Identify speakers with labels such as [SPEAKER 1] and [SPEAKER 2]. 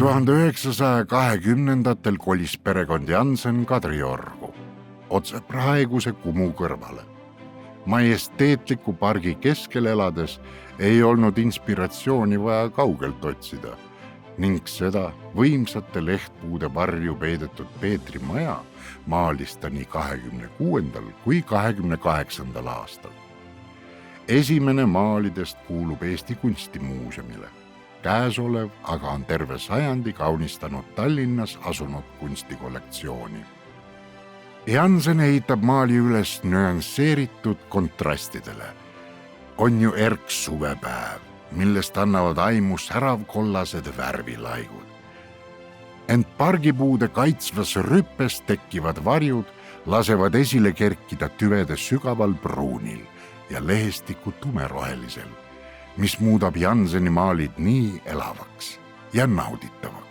[SPEAKER 1] 1920-ndatel kolis perekond Jansen Kadriorgu, otse praeguse Kumu kõrvale. Majesteetliku pargi keskel elades ei olnud inspiratsiooni vaja kaugelt otsida ning seda võimsate lehtpuude varju peidetud Peetri maja maalis ta nii 26. kui 28. aastal. Esimene maalidest kuulub Eesti Kunstimuuseumile. Käesolev aga on terve sajandi kaunistanud Tallinnas asunud kunstikollektsiooni. Jansen ehitab maali üles nüansseeritud kontrastidele. On ju erks suvepäev, millest annavad aimu säravkollased värvilaigud. Ent pargipuude kaitsvas rüppes tekkivad varjud lasevad esile kerkida tüvede sügaval pruunil ja lehestiku tumerohelisel, mis muudab Janseni maalid nii elavaks ja nauditavaks.